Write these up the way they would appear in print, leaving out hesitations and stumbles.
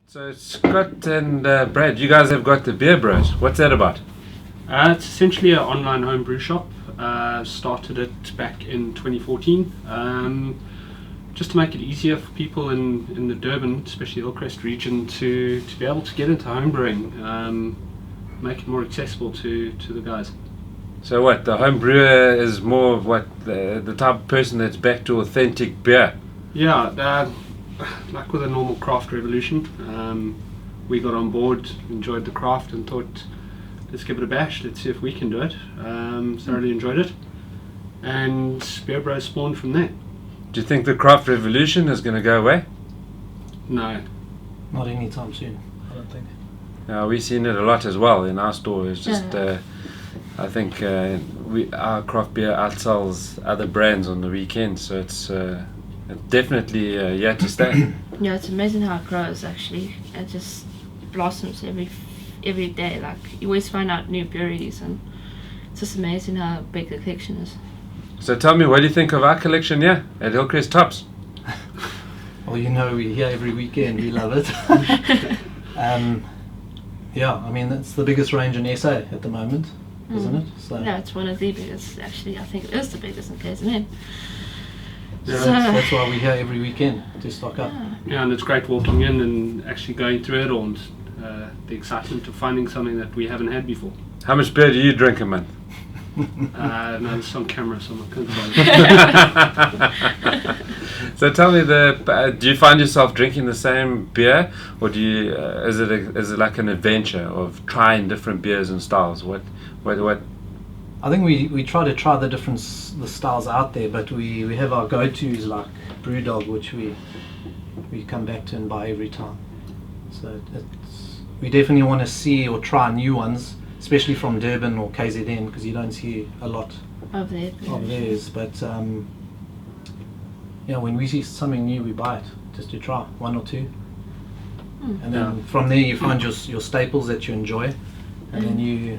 So Scott and Brad, you guys have got the BeerBros. What's that about? It's essentially an online home brew shop. Started it back in 2014, just to make it easier for people in the Durban, especially Hillcrest region, to be able to get into home brewing, make it more accessible to the guys. So what, the home brewer is more of what, the type of person that's back to authentic beer? Yeah, like with a normal craft revolution, we got on board, enjoyed the craft and thought, let's give it a bash, let's see if we can do it. Thoroughly enjoyed it, and BeerBros spawned from there. Do you think the craft revolution is going to go away? No. Not anytime soon, I don't think. We've seen it a lot as well in our store. It's just, I think our craft beer outsells other brands on the weekend, so it's definitely yet to stay. Yeah, it's amazing how it grows actually. It just blossoms every day. Like, you always find out new breweries, and it's just amazing how big the collection is. So tell me, what do you think of our collection here at Hillcrest Tops? Well, you know, we're here every weekend, we love it. Yeah, I mean, it's the biggest range in SA at the moment, isn't it? So No, it's one of the biggest actually. I think it is the biggest in KZN. yeah, that's why we're here every weekend, to stock up. Yeah, and it's great walking in and actually going through it all, and the excitement of finding something that we haven't had before. How much beer do you drink a month? No, it's on camera, so I'm not going to So tell me, do you find yourself drinking the same beer, or do you is it like an adventure of trying different beers and styles? What? I think we try the styles out there, but we have our go-tos like Brewdog, which we come back to and buy every time. So we definitely want to see or try new ones, especially from Durban or KZN, because you don't see a lot of theirs. But yeah, when we see something new, we buy it just to try one or two, and then from there you find your staples that you enjoy, and then you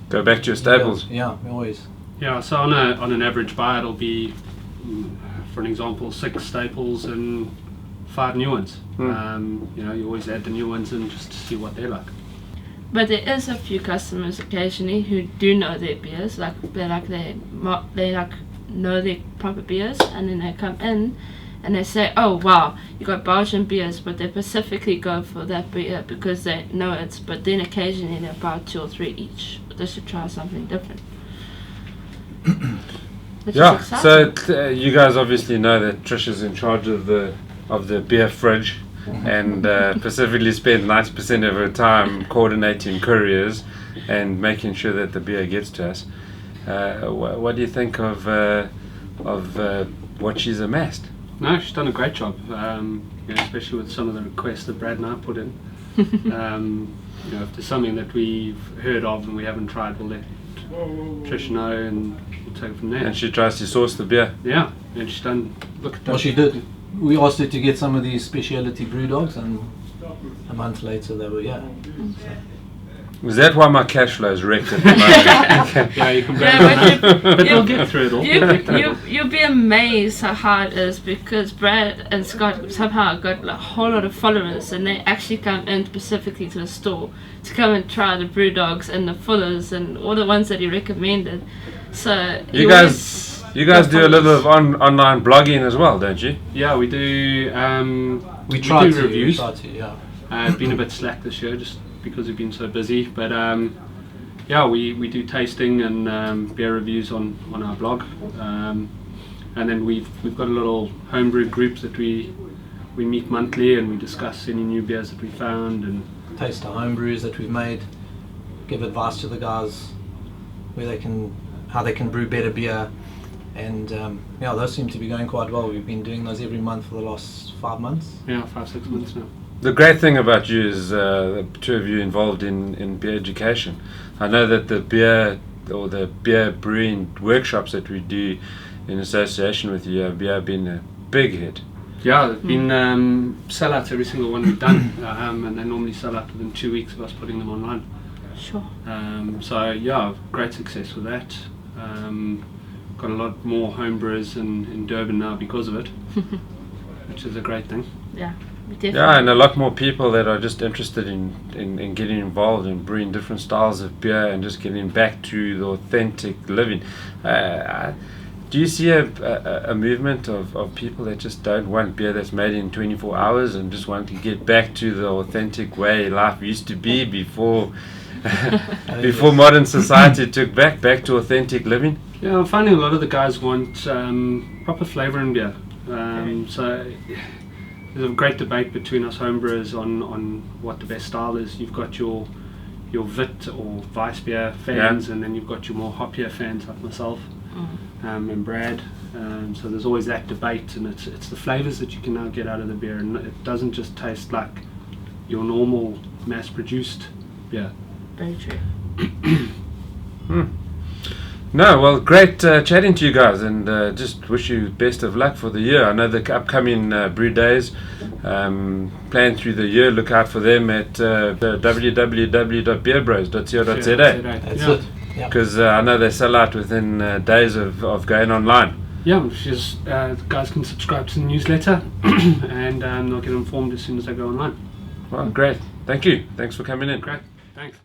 go back to your staples. Yeah, always. Yeah, so on an average buy, it'll be, for an example, 6 staples and 5 new ones. You always add the new ones in just to see what they're like. But there is a few customers occasionally who do know their beers, they know their proper beers, and then they come in and they say, oh wow, you got Belgian beers, but they specifically go for that beer because they know it, but then occasionally they buy 2 or 3 each. They should try something different. Yeah, so you guys obviously know that Trish is in charge of the beer fridge, and specifically spend 90% of her time coordinating couriers and making sure that the beer gets to us. What do you think of what she's amassed? No, she's done a great job, especially with some of the requests that Brad and I put in. If there's something that we've heard of and we haven't tried, we'll let Trish know and we'll take it from there. And she tries to source the beer. Yeah, and she's done. Look at that. Well, she did. We asked her to get some of these speciality brew dogs, and a month later they were Is that why my cash flow is wrecked at the moment? Yeah, you can blame that. But they'll get through it all. You'll be amazed how hard it is, because Brad and Scott somehow got a whole lot of followers, and they actually come in specifically to the store to come and try the brew dogs and the fullers and all the ones that he recommended. So you guys do a little of online blogging as well, don't you? Yeah, we do. We try to reviews. Yeah. It's been a bit slack this year, just because we've been so busy, but we do tasting and beer reviews on our blog, and then we've got a little homebrew group that we meet monthly, and we discuss any new beers that we found and taste our homebrews that we've made, give advice to the guys how they can brew better beer, and those seem to be going quite well. We've been doing those every month for the last 5 months. Yeah, 5-6 months now. The great thing about you is the two of you involved in beer education. I know that the beer brewing workshops that we do in association with you have been a big hit. Yeah, they've been sellouts every single one we've done, and they normally sell out within 2 weeks of us putting them online. Sure. So yeah, great success with that. Got a lot more homebrewers in Durban now because of it, which is a great thing. Yeah. definitely. Yeah, and a lot more people that are just interested in getting involved in brewing different styles of beer and just getting back to the authentic living. Do you see a movement of people that just don't want beer that's made in 24 hours and just want to get back to the authentic way life used to be before before modern society took back to authentic living? Yeah, I'm finding a lot of the guys want proper flavour in beer. So there's a great debate between us homebrewers on what the best style is. You've got your Vit or Weiss beer fans, and then you've got your more hoppier fans like myself and Brad. So there's always that debate, and it's the flavours that you can now get out of the beer, and it doesn't just taste like your normal mass-produced beer. Very true. No, well, great chatting to you guys, and just wish you best of luck for the year. I know the upcoming brew days planned through the year. Look out for them at www.beerbros.co.za. That's it. Because I know they sell out within days of going online. Yeah, just guys can subscribe to the newsletter and they'll get informed as soon as they go online. Well, great. Thank you. Thanks for coming in. Great, thanks.